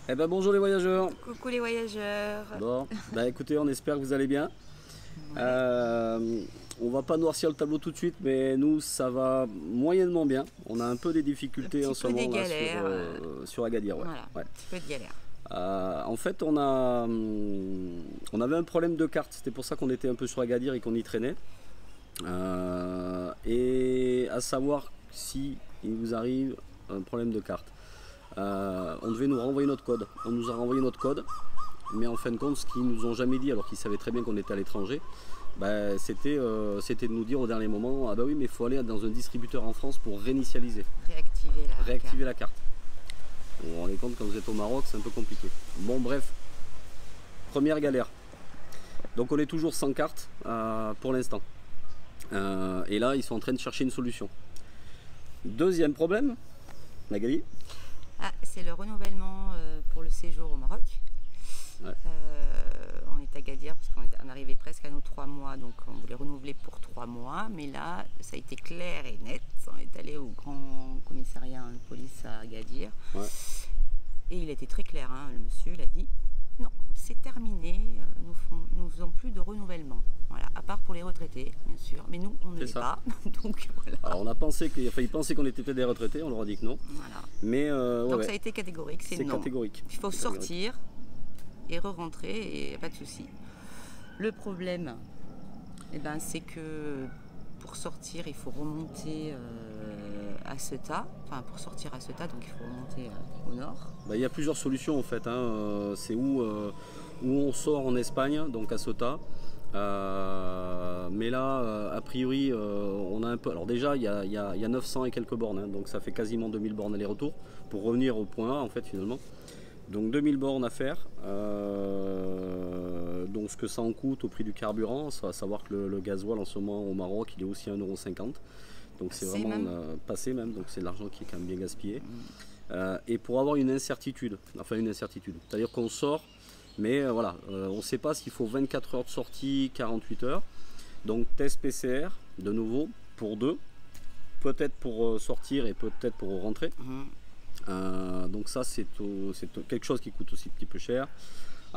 Eh ben bonjour les voyageurs. Coucou les voyageurs. Bon, bah écoutez, on espère que vous allez bien. Ouais. On va pas noircir le tableau tout de suite, mais nous ça va moyennement bien. On a un peu des Un difficultés petit en ce peu des moment là galères. sur Agadir. Ouais. Voilà, Ouais. un petit peu de galère. En fait, on avait un problème de carte. C'était pour ça qu'on était un peu sur Agadir et qu'on y traînait. Et à savoir si il vous arrive un problème de carte. On devait nous renvoyer notre code. On nous a renvoyé notre code, mais en fin de compte, ce qu'ils nous ont jamais dit, alors qu'ils savaient très bien qu'on était à l'étranger, bah, c'était de nous dire au dernier moment, ah bah oui, mais il faut aller dans un distributeur en France pour réinitialiser, Réactiver la carte. Vous vous rendez compte, quand vous êtes au Maroc, c'est un peu compliqué. Bon, bref, première galère. Donc on est toujours sans carte pour l'instant. Et là, ils sont en train de chercher une solution. Deuxième problème, Magali. Ah, c'est le renouvellement pour le séjour au Maroc. Ouais. On est à Agadir parce qu'on arrivait presque à nos 3 mois, donc on voulait renouveler pour 3 mois. Mais là, ça a été clair et net. On est allé au grand commissariat de police à Agadir. Ouais. Et il a été très clair, hein, le monsieur, il a dit non, c'est terminé, nous faisons plus de renouvellement. Voilà, à part pour les retraités, bien sûr, mais nous, on ne l'est pas. Donc voilà. Alors on a pensé il pensait qu'on était peut-être des retraités, on leur a dit que non. Voilà. Mais Donc ça a été catégorique, c'est non. Catégorique. Il faut sortir et re-rentrer et pas de souci. Le problème, eh ben, c'est que pour sortir, il faut remonter à Ceuta. Enfin, pour sortir à Ceuta, donc il faut remonter au nord. Bah, il y a plusieurs solutions en fait. C'est où on sort en Espagne, donc à Ceuta. Mais là, a priori, on a un peu. Alors déjà, il y a 900 et quelques bornes, hein, donc ça fait quasiment 2000 bornes aller-retour pour revenir au point A en fait finalement. Donc 2000 bornes à faire. Donc ce que ça en coûte au prix du carburant, ça va savoir que le gasoil en ce moment au Maroc, il est aussi à 1,50 €. Donc c'est vraiment passé même, donc c'est de l'argent qui est quand même bien gaspillé. Et pour avoir une incertitude, c'est-à-dire qu'on sort, mais voilà, on ne sait pas s'il faut 24 heures de sortie, 48 heures. Donc test PCR de nouveau pour 2, peut-être pour sortir et peut-être pour rentrer. Donc ça c'est quelque chose qui coûte aussi un petit peu cher.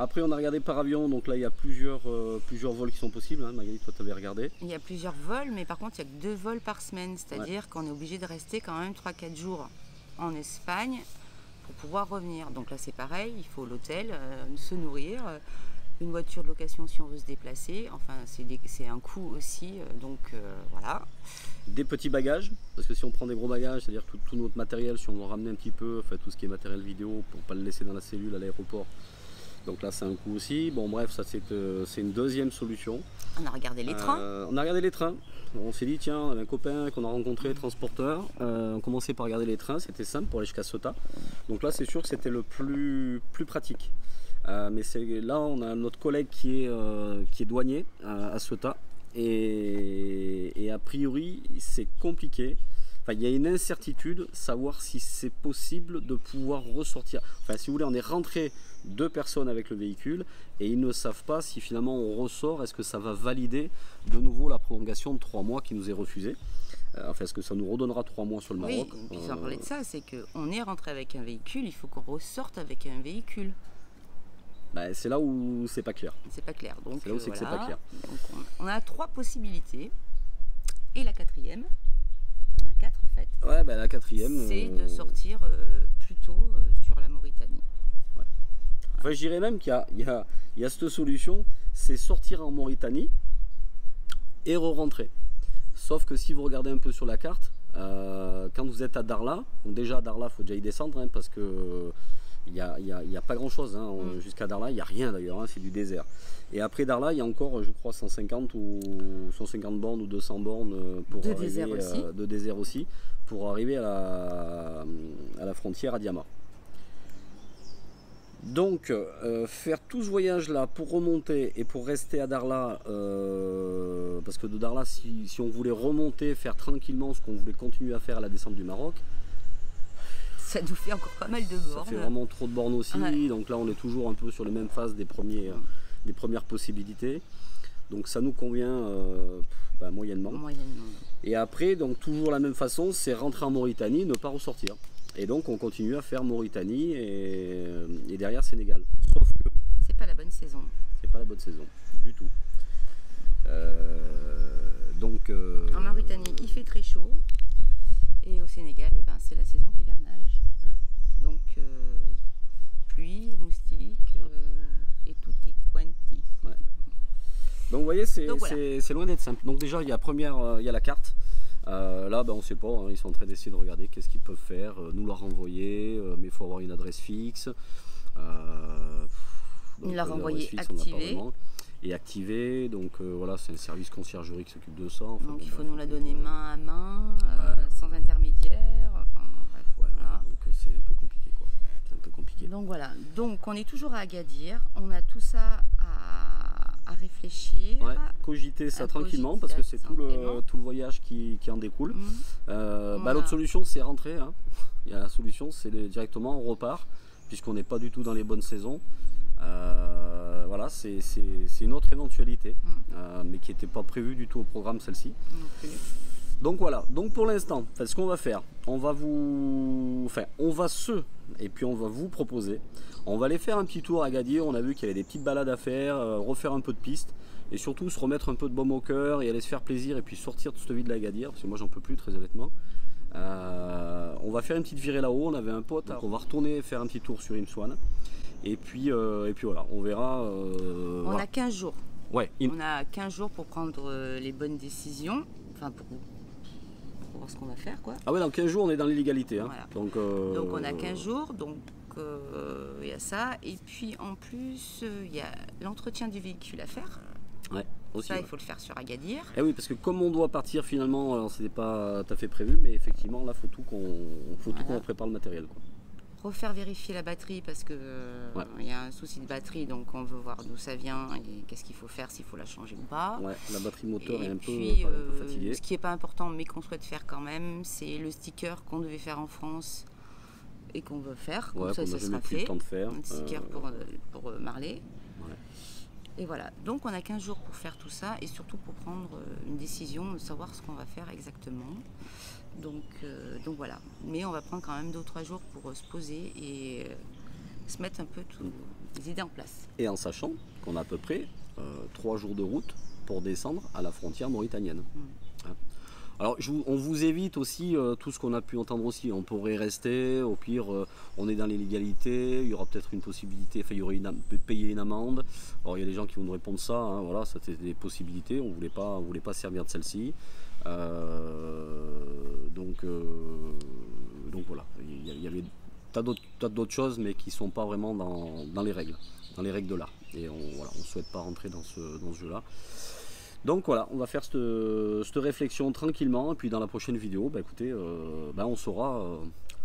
Après on a regardé par avion, donc là il y a plusieurs vols qui sont possibles, hein. Magali, toi tu avais regardé. Il y a plusieurs vols, mais par contre il n'y a que 2 vols par semaine, c'est-à-dire qu'on est obligé de rester quand même 3-4 jours en Espagne pour pouvoir revenir. Donc là c'est pareil, il faut l'hôtel, se nourrir, une voiture de location si on veut se déplacer, enfin c'est un coût aussi, donc voilà. Des petits bagages, parce que si on prend des gros bagages, c'est-à-dire tout notre matériel, si on veut ramener un petit peu, enfin, tout ce qui est matériel vidéo pour ne pas le laisser dans la cellule à l'aéroport, donc là c'est un coût aussi. Bon bref, ça c'est une deuxième solution. On a regardé les trains. On a regardé les trains. On s'est dit tiens, on avait un copain qu'on a rencontré, transporteur. On commençait par regarder les trains, c'était simple pour aller jusqu'à Ceuta. Donc là c'est sûr que c'était le plus pratique. Mais là on a notre collègue qui est douanier à Ceuta. Et a priori c'est compliqué. Enfin, il y a une incertitude, savoir si c'est possible de pouvoir ressortir. Enfin, si vous voulez, on est rentré 2 personnes avec le véhicule et ils ne savent pas si finalement on ressort, est-ce que ça va valider de nouveau la prolongation de 3 mois qui nous est refusée. Enfin, est-ce que ça nous redonnera 3 mois sur le Maroc? Oui, puis sans parler de ça, c'est qu'on est rentré avec un véhicule, il faut qu'on ressorte avec un véhicule. Bah, c'est là où c'est pas clair. C'est pas clair. Donc, c'est là où c'est que c'est pas clair. Donc, on a 3 possibilités. Et la 4e, 4 en fait. Ouais, bah, la 4e. C'est de sortir plutôt sur la Mauritanie. Ouais. Enfin, je dirais même qu'il y a cette solution, c'est sortir en Mauritanie et re-rentrer. Sauf que si vous regardez un peu sur la carte, quand vous êtes à Darla, donc déjà à Darla, il faut déjà y descendre, hein, parce que il n'y a pas grand chose, hein. Jusqu'à Darla, il n'y a rien d'ailleurs, hein, c'est du désert. Et après Darla, il y a encore, je crois, 150 bornes ou 200 bornes pour de arriver, désert aussi, pour arriver à la frontière à Diama. Donc faire tout ce voyage là pour remonter et pour rester à Darla, parce que de Darla, si on voulait remonter, faire tranquillement ce qu'on voulait continuer à faire à la descente du Maroc, ça nous fait encore pas mal de bornes. Ça fait vraiment trop de bornes aussi, ouais. Donc là on est toujours un peu sur les mêmes phases des premières possibilités. Donc ça nous convient moyennement. Et après, donc toujours la même façon, c'est rentrer en Mauritanie, ne pas ressortir. Et donc on continue à faire Mauritanie et et derrière Sénégal. Sauf que c'est pas la bonne saison. c'est pas la bonne saison du tout. Donc En Mauritanie, il fait très chaud. Et au Sénégal, eh ben, c'est la saison d'hivernage. Ouais. Donc, pluie, moustiques et tutti quanti. Ouais. Donc vous voyez, c'est Donc, voilà. loin d'être simple. Donc déjà, il y a la carte. Là, ben, on ne sait pas, hein, ils sont en train d'essayer de regarder qu'est-ce qu'ils peuvent faire, nous la renvoyer, mais il faut avoir une adresse fixe. Nous la renvoyer fixe, on n'a pas activée. vraiment. Et activé, donc voilà, c'est un service conciergerie qui s'occupe de ça. Enfin, Donc bon, il faut bref, nous la donner main à main, Ouais. sans intermédiaire. Enfin, bon, bref, ouais, voilà. donc c'est un peu compliqué quoi. C'est un peu compliqué. Donc voilà, donc on est toujours à Agadir, on a tout ça à réfléchir. Ouais, cogiter ça à tranquillement cogiter parce que ça c'est tout tranquillement. le voyage qui en découle. On L'autre a- solution c'est rentrer. Hein. Il y a la solution, c'est directement on repart puisqu'on n'est pas du tout dans les bonnes saisons. Voilà, c'est une autre éventualité, mais qui n'était pas prévue du tout au programme celle-ci. Non plus. Donc voilà, donc pour l'instant, ce qu'on va faire, on va vous proposer, on va aller faire un petit tour à Agadir, on a vu qu'il y avait des petites balades à faire, refaire un peu de piste, et surtout se remettre un peu de baume au cœur, et aller se faire plaisir, et puis sortir de cette ville d'Agadir, parce que moi j'en peux plus très honnêtement. On va faire une petite virée là-haut, on avait un pote, donc on va retourner faire un petit tour sur Imswan, et puis voilà, on verra. On Voilà. a 15 jours. Ouais, On a 15 jours pour prendre les bonnes décisions, enfin pour voir ce qu'on va faire quoi. Ah ouais, dans 15 jours on est dans l'illégalité. Hein. Voilà. Donc on a 15 jours, donc il y a ça. Et puis en plus, il y a l'entretien du véhicule à faire. ouais, aussi. Ça, Ouais. il faut le faire sur Agadir. Eh oui, parce que comme on doit partir finalement, alors c'était pas tout à fait prévu, mais effectivement là faut tout qu'on prépare le matériel. Quoi. Refaire vérifier la batterie parce que Ouais. il y a un souci de batterie, donc on veut voir d'où ça vient et qu'est-ce qu'il faut faire, s'il faut la changer ou pas. Ouais, la batterie moteur Et est un puis, peu fatiguée. ce qui n'est pas important, mais qu'on souhaite faire quand même, c'est le sticker qu'on devait faire en France et qu'on veut faire. Comme Ouais, ça, qu'on n'a ça jamais sera pris le fait. temps de faire. Un sticker pour Marley. Ouais. Et voilà, donc on a 15 jours pour faire tout ça et surtout pour prendre une décision, de savoir ce qu'on va faire exactement. Donc voilà, mais on va prendre quand même 2 ou 3 jours pour se poser et se mettre un peu toutes les idées en place. Et en sachant qu'on a à peu près 3 jours de route pour descendre à la frontière mauritanienne. Hein. Alors on vous évite aussi tout ce qu'on a pu entendre aussi. On pourrait rester, au pire on est dans l'illégalité, il y aura peut-être une possibilité, enfin il y aurait payer une amende. Alors il y a des gens qui vont nous répondre ça, hein, voilà, c'était des possibilités, on voulait pas servir de celle-ci. Donc voilà, il y avait tas d'autres choses mais qui sont pas vraiment dans les règles de l'art. Et on souhaite pas rentrer dans ce jeu-là. Donc voilà, on va faire cette réflexion tranquillement et puis dans la prochaine vidéo, écoutez, on saura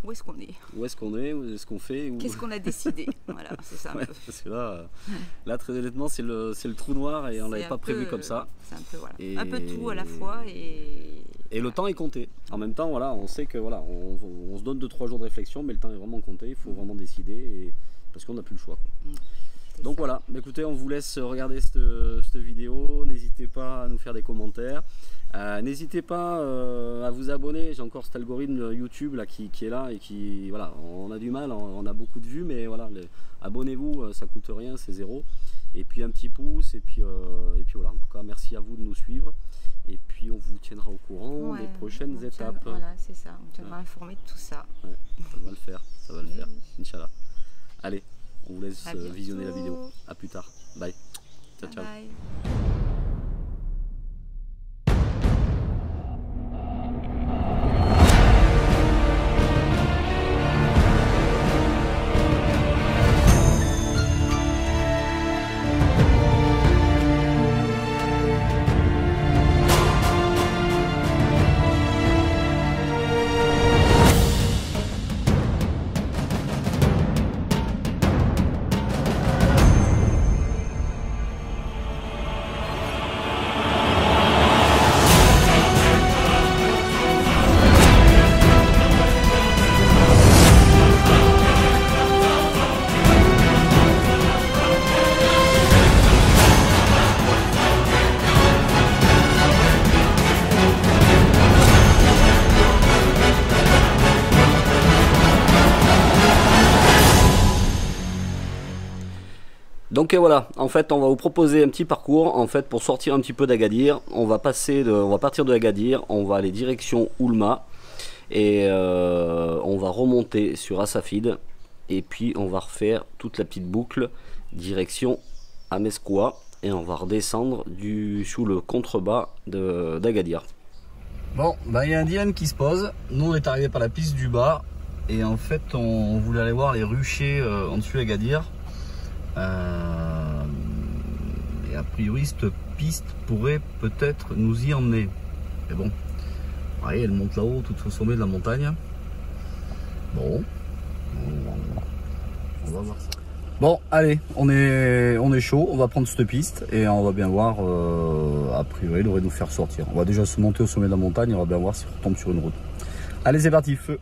Où est-ce qu'on est? où est-ce qu'on est, où est-ce qu'on fait. Qu'est-ce qu'on a décidé? Voilà, c'est ça un Ouais, peu. parce que là très honnêtement, c'est le trou noir et on l'avait C'est pas un prévu peu, comme ça. C'est un peu, voilà. Et- Un peu tout à la fois Et le temps est compté. En même temps, voilà, on sait que voilà, on se donne 2-3 jours de réflexion, mais le temps est vraiment compté, il faut vraiment décider parce qu'on n'a plus le choix. c'est Donc ça. voilà, écoutez, on vous laisse regarder cette vidéo, n'hésitez pas à nous faire des commentaires, n'hésitez pas à vous abonner, j'ai encore cet algorithme YouTube là, qui est là et qui, voilà, on a du mal, on a beaucoup de vues, mais voilà, abonnez-vous, ça coûte rien, c'est 0, et puis un petit pouce, et puis voilà, en tout cas merci à vous de nous suivre, et puis on vous tiendra au courant des Ouais, prochaines on tient- étapes. Voilà, c'est ça, on tiendra informé de tout ça. Ouais, ça va le faire, Oui. Inch'Allah. Allez, on vous laisse À bientôt. visionner la vidéo. À plus tard. Bye. Ciao, ciao. Bye bye. Donc voilà, en fait on va vous proposer un petit parcours en fait pour sortir un petit peu d'Agadir. On va partir de Agadir, on va aller direction Oulma et on va remonter sur Asafid et puis on va refaire toute la petite boucle direction Amezkoua et on va redescendre sous le contrebas d'Agadir. Bon, bah il y a un dilemme qui se pose. Nous on est arrivé par la piste du bas et en fait on voulait aller voir les ruchers en dessus d'Agadir. Et a priori cette piste pourrait peut-être nous y emmener, mais bon, ouais, elle monte là-haut tout au sommet de la montagne. Bon, on va voir ça. Bon, allez, on est chaud, on va prendre cette piste et on va bien voir. A priori elle devrait nous faire sortir. On va déjà se monter au sommet de la montagne et on va bien voir si on retombe sur une route. Allez, c'est parti, feu.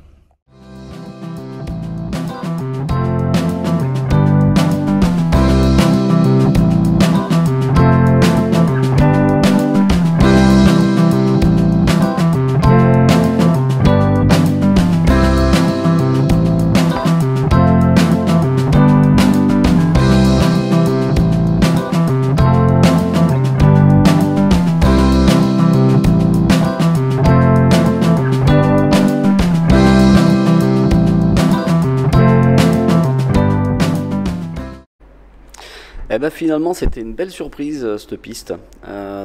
Et ben finalement c'était une belle surprise cette piste,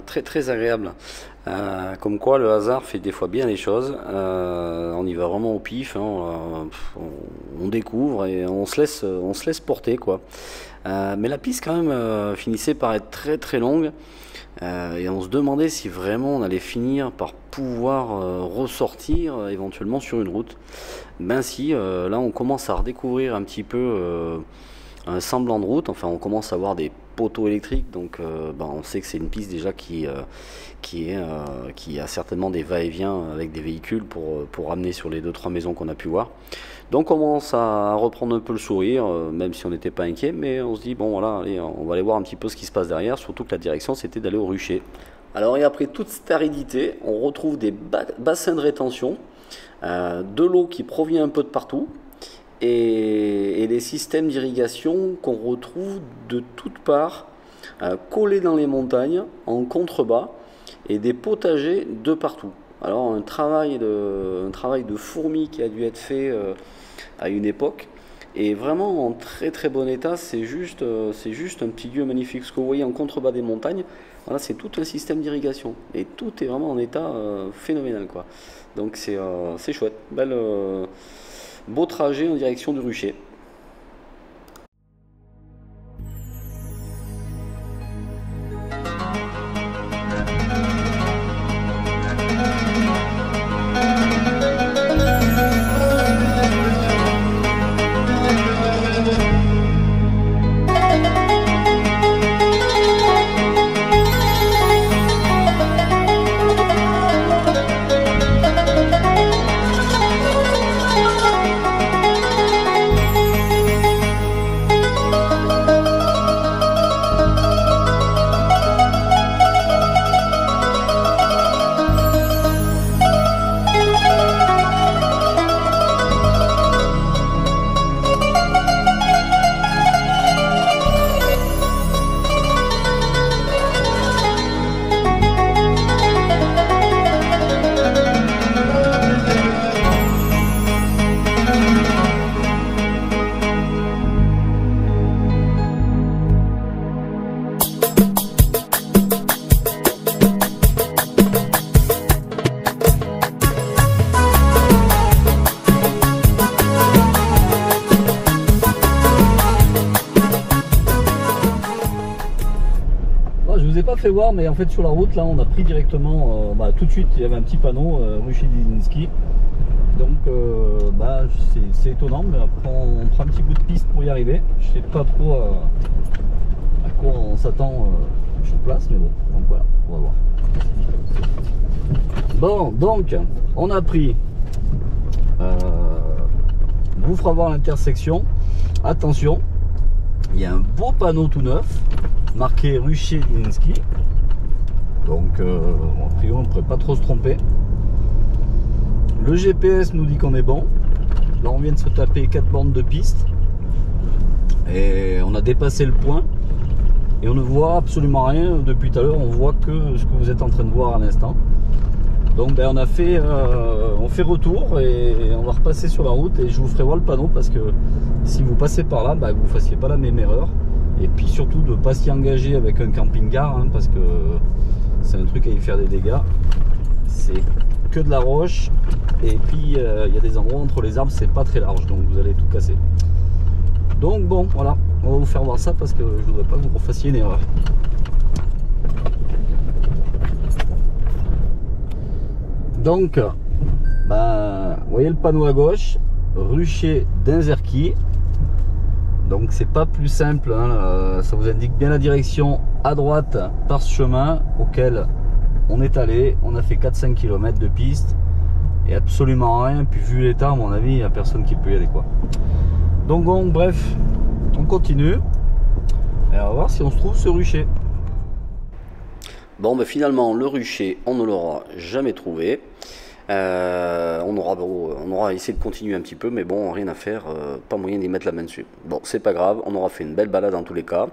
très agréable, comme quoi le hasard fait des fois bien les choses. On y va vraiment au pif, hein, on découvre et on se laisse porter quoi. Mais la piste quand même finissait par être très longue et on se demandait si vraiment on allait finir par pouvoir ressortir éventuellement sur une route. Ben si, là on commence à redécouvrir un petit peu un semblant de route, enfin on commence à voir des poteaux électriques, donc on sait que c'est une piste déjà qui a certainement des va-et-vient avec des véhicules pour ramener sur les 2-3 maisons qu'on a pu voir. Donc on commence à reprendre un peu le sourire, même si on n'était pas inquiet, mais on se dit bon voilà, allez, on va aller voir un petit peu ce qui se passe derrière, surtout que la direction c'était d'aller au rucher. Alors et après toute cette aridité, on retrouve des bassins de rétention, de l'eau qui provient un peu de partout, et des systèmes d'irrigation qu'on retrouve de toutes parts, collés dans les montagnes, en contrebas, et des potagers de partout. Alors un travail de fourmi qui a dû être fait à une époque, et vraiment en très bon état. C'est juste un petit lieu magnifique. Ce que vous voyez en contrebas des montagnes, voilà, c'est tout un système d'irrigation, et tout est vraiment en état phénoménal quoi. Donc c'est chouette, beau trajet en direction du rucher. Pas fait voir, mais en fait sur la route là on a pris directement tout de suite, il y avait un petit panneau rucher d'Ilinski, donc c'est étonnant, mais après on prend un petit bout de piste pour y arriver. Je sais pas trop à quoi on s'attend sur place, mais bon, donc voilà, on va voir. Bon, donc on a pris vous fera voir l'intersection. Attention, il y a un beau panneau tout neuf marqué rucher d'Ilinski, donc a priori on ne pourrait pas trop se tromper. Le GPS nous dit qu'on est bon. Là on vient de se taper 4 bornes de piste et on a dépassé le point. et on ne voit absolument rien depuis tout à l'heure, on voit que ce que vous êtes en train de voir à l'instant. Donc ben, on fait retour et on va repasser sur la route et je vous ferai voir le panneau parce que si vous passez par là, ben, que vous ne fassiez pas la même erreur. Et puis surtout de ne pas s'y engager avec un camping-car hein, parce que c'est un truc à y faire des dégâts. C'est que de la roche et puis il y a des endroits entre les arbres, c'est pas très large donc vous allez tout casser. Donc bon voilà, on va vous faire voir ça parce que je voudrais pas que vous refassiez une erreur. Donc, ben, vous voyez le panneau à gauche, rucher d'Inzerki. Donc c'est pas plus simple, hein, ça vous indique bien la direction à droite par ce chemin auquel on est allé. On a fait 4-5 km de piste et absolument rien. Puis vu l'état, à mon avis, il n'y a personne qui peut y aller quoi. Donc bon, bref, on continue et on va voir si on se trouve ce rucher. Bon, ben finalement, le rucher, on ne l'aura jamais trouvé. On aura essayé de continuer un petit peu, mais bon, rien à faire, pas moyen d'y mettre la main dessus. Bon, c'est pas grave, on aura fait une belle balade en tous les cas.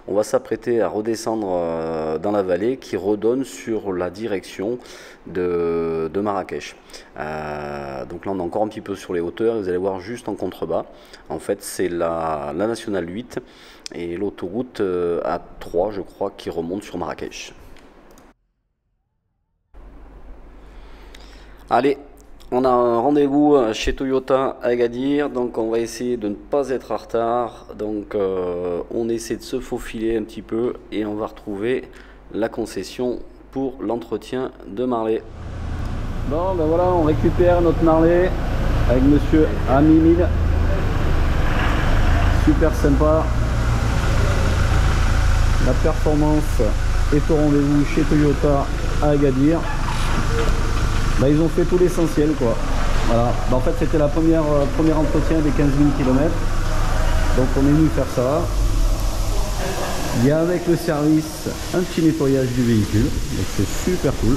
On va s'apprêter à redescendre dans la vallée qui redonne sur la direction de Marrakech. Donc là, on est encore un petit peu sur les hauteurs, et vous allez voir juste en contrebas. En fait, c'est la nationale 8 et l'autoroute A3, je crois, qui remonte sur Marrakech. Allez, on a un rendez-vous chez Toyota à Agadir, donc on va essayer de ne pas être en retard. Donc on essaie de se faufiler un petit peu et on va retrouver la concession pour l'entretien de Marley. Bon ben voilà, on récupère notre Marley avec monsieur Hamimid. Super sympa. La performance est au rendez-vous chez Toyota à Agadir. Bah, ils ont fait tout l'essentiel quoi. Voilà. Bah, en fait c'était la premier entretien des 15 000 km. Donc on est venu faire ça. Il y a avec le service un petit nettoyage du véhicule. Donc c'est super cool.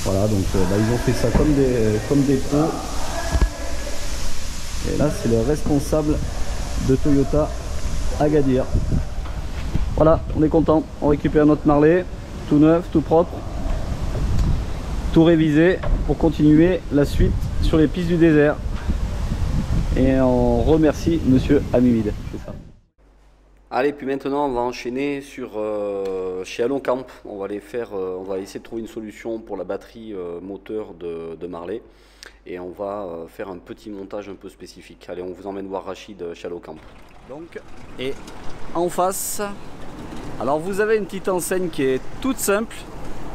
Voilà, donc bah, ils ont fait ça comme des pros. Et là c'est le responsable de Toyota Agadir. Voilà, on est content. On récupère notre Marley, tout neuf, tout propre. Tout révisé pour continuer la suite sur les pistes du désert. Et on remercie monsieur Hamimid. Allez, puis maintenant on va enchaîner sur chez Allocamp. On va essayer de trouver une solution pour la batterie moteur de Marley. Et on va faire un petit montage un peu spécifique. Allez, on vous emmène voir Rachid chez Allocamp. Donc, et en face, alors vous avez une petite enseigne qui est toute simple.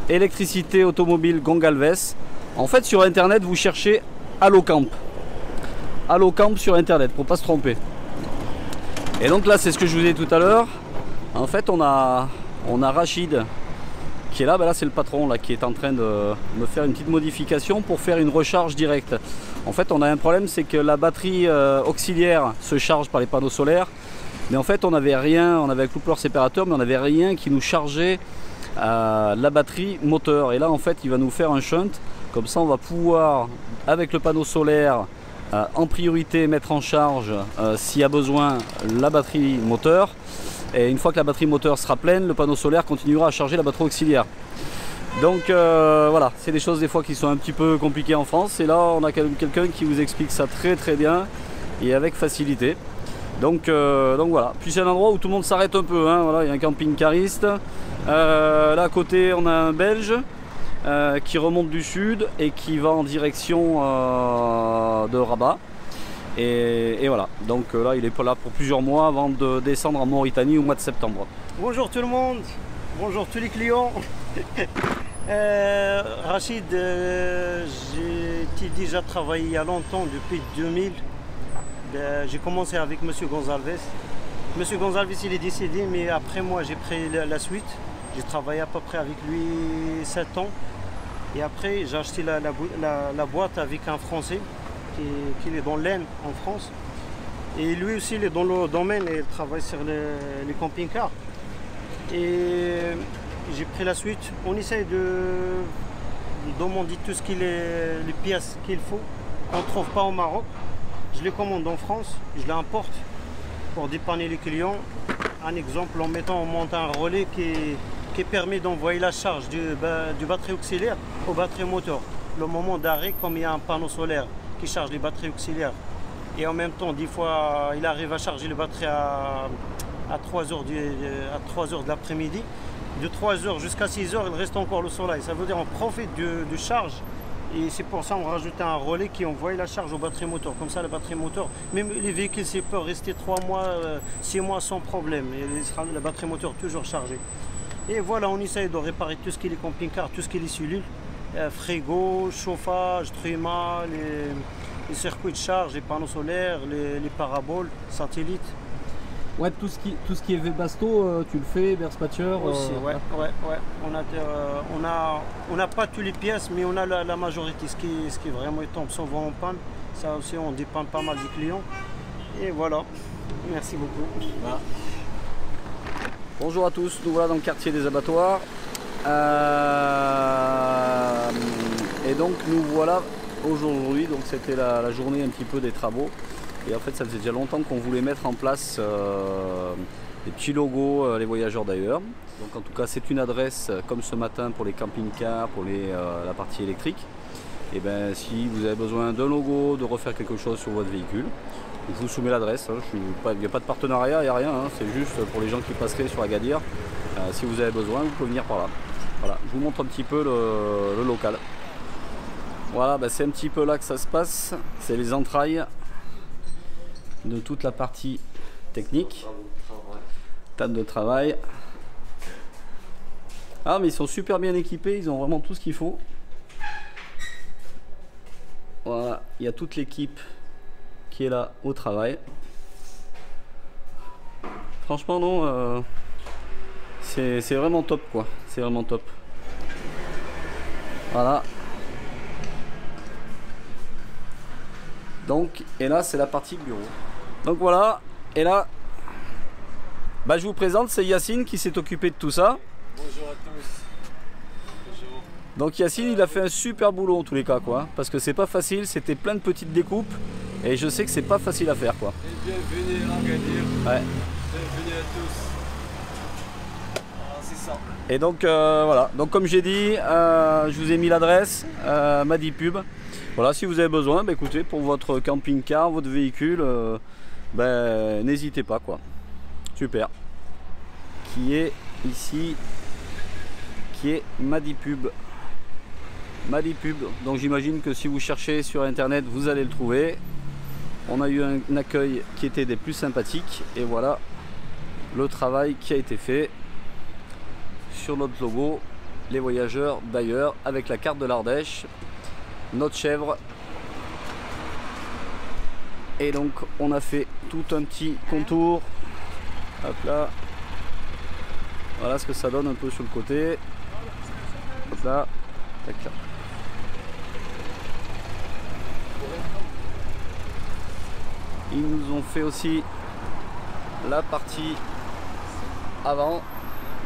Électricité automobile Gongalves. En fait sur internet vous cherchez Allocamp. Allocamp sur internet pour pas se tromper. Et donc là c'est ce que je vous ai dit tout à l'heure. En fait on a Rachid qui est là, ben là c'est le patron là qui est en train de me faire une petite modification pour faire une recharge directe. En fait on a un problème, c'est que la batterie auxiliaire se charge par les panneaux solaires. Mais en fait on n'avait rien, on avait un coupleur séparateur mais on n'avait rien qui nous chargeait la batterie moteur. Et là en fait il va nous faire un shunt, comme ça on va pouvoir avec le panneau solaire en priorité mettre en charge s'il y a besoin la batterie moteur, et une fois que la batterie moteur sera pleine, le panneau solaire continuera à charger la batterie auxiliaire. Donc voilà, c'est des choses des fois qui sont un petit peu compliquées en France, et là on a quelqu'un qui vous explique ça très très bien et avec facilité. Donc voilà, puis c'est un endroit où tout le monde s'arrête un peu, hein. Voilà, il y a un camping-cariste. Là à côté on a un Belge qui remonte du sud et qui va en direction de Rabat. Et voilà, donc là il est là pour plusieurs mois avant de descendre en Mauritanie au mois de septembre. Bonjour tout le monde, bonjour tous les clients. Rachid, j'ai déjà travaillé il y a longtemps, depuis 2000. J'ai commencé avec monsieur Gonzalez. Monsieur Gonzalez il est décédé, mais après moi j'ai pris la suite. J'ai travaillé à peu près avec lui 7 ans. Et après j'ai acheté la boîte avec un Français qui est dans l'Aisne en France. Et lui aussi il est dans le domaine et il travaille sur les camping-cars. Et j'ai pris la suite. On essaye de demander tout ce qu'il est, les pièces qu'il faut, qu'on ne trouve pas au Maroc. Je les commande en France, je les importe pour dépanner les clients un exemple en mettant, on monte un relais qui permet d'envoyer la charge du batterie auxiliaire au batterie moteur. Le moment d'arrêt, comme il y a un panneau solaire qui charge les batteries auxiliaires, et en même temps, des fois, il arrive à charger les batteries à 3 heures de l'après-midi. De 3 heures jusqu'à 6 heures, il reste encore le soleil. Ça veut dire qu'on profite de charge. Et c'est pour ça qu'on rajoute un relais qui envoie la charge aux batteries moteur. Comme ça, la batterie moteur, même les véhicules, c'est peuvent rester 3 mois, 6 mois sans problème. Et la batterie moteur toujours chargée. Et voilà, on essaye de réparer tout ce qui est les camping-cars, tout ce qui est les cellules, frigo, chauffage, tréma, les circuits de charge, les panneaux solaires, les paraboles, satellites. Ouais, tout ce qui est Webasto, tu le fais, Berspatcher aussi, ouais. On n'a pas toutes les pièces, mais on a la majorité. Ce qui est vraiment tombe souvent en panne. Ça aussi, on dépanne pas mal des clients. Et voilà. Merci beaucoup. Voilà. Bonjour à tous, nous voilà dans le quartier des abattoirs. Et donc nous voilà aujourd'hui, donc c'était la journée un petit peu des travaux. Et en fait, ça faisait déjà longtemps qu'on voulait mettre en place des petits logos, les voyageurs d'ailleurs. Donc en tout cas, c'est une adresse comme ce matin pour les camping-cars, pour la partie électrique. Et bien, si vous avez besoin d'un logo, de refaire quelque chose sur votre véhicule, je vous soumets l'adresse. Il n'y a pas de partenariat, il n'y a rien. C'est juste pour les gens qui passeraient sur Agadir. Si vous avez besoin, vous pouvez venir par là. Voilà, je vous montre un petit peu le local. Voilà, c'est un petit peu là que ça se passe. C'est les entrailles de toute la partie technique, table de travail. Ah, mais ils sont super bien équipés, ils ont vraiment tout ce qu'il faut. Voilà, il y a toute l'équipe qui est là au travail. Franchement non, c'est vraiment top quoi, c'est vraiment top. Voilà. Donc, et là c'est la partie bureau. Donc voilà, et là, je vous présente, c'est Yacine qui s'est occupé de tout ça. Bonjour à tous. Bonjour. Donc Yacine, il a fait un super boulot en tous les cas, quoi. Parce que c'est pas facile, c'était plein de petites découpes. Et je sais que c'est pas facile à faire, quoi. Et bienvenue à Agadir. Ouais. Bienvenue à tous. C'est ça. Et donc voilà, donc comme j'ai dit, je vous ai mis l'adresse, Madipub. Voilà, si vous avez besoin, écoutez, pour votre camping-car, votre véhicule, n'hésitez pas quoi. Super. Qui est ici, qui est Madipub. Madipub. Donc j'imagine que si vous cherchez sur internet, vous allez le trouver. On a eu un accueil qui était des plus sympathiques. Et voilà le travail qui a été fait sur notre logo, les voyageurs d'ailleurs, avec la carte de l'Ardèche, notre chèvre. Et donc on a fait tout un petit contour. Hop là. Voilà ce que ça donne un peu sur le côté. Hop là. Tac là. Ils nous ont fait aussi la partie avant.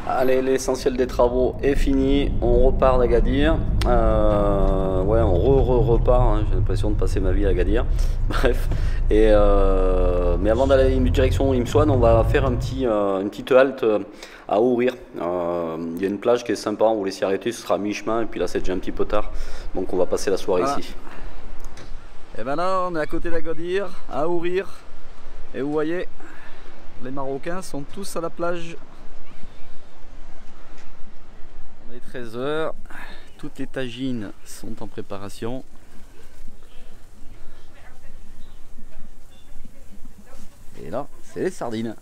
Allez, l'essentiel des travaux est fini. On repart d'Agadir. Ouais, on repart. Hein. J'ai l'impression de passer ma vie à Agadir. Bref. Et mais avant d'aller direction Imsouane, on va faire une petite halte à Ourir. Il y a une plage qui est sympa. On voulait s'y arrêter. Ce sera à mi-chemin. Et puis là, c'est déjà un petit peu tard. Donc, on va passer la soirée ici. Et ben là, on est à côté d'Agadir, à Ourir. Et vous voyez, les Marocains sont tous à la plage. On est 13 h, toutes les tagines sont en préparation. Et là, c'est les sardines.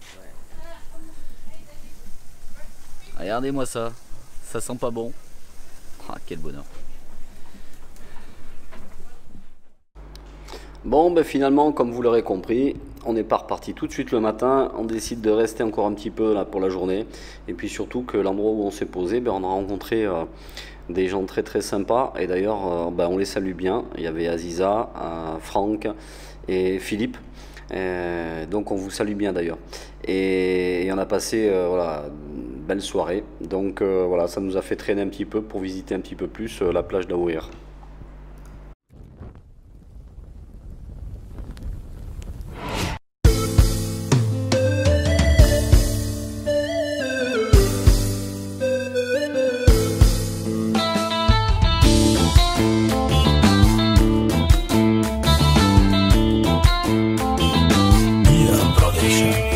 Regardez-moi ça, ça sent pas bon. Ah, quel bonheur. Bon, finalement, comme vous l'aurez compris, on n'est pas reparti tout de suite le matin. On décide de rester encore un petit peu là pour la journée. Et puis surtout que l'endroit où on s'est posé, on a rencontré des gens très très sympas. Et d'ailleurs, on les salue bien. Il y avait Aziza, Franck et Philippe. Donc on vous salue bien d'ailleurs. Et on a passé une belle soirée. Donc voilà, ça nous a fait traîner un petit peu pour visiter un petit peu plus la plage d'Aourir. Show.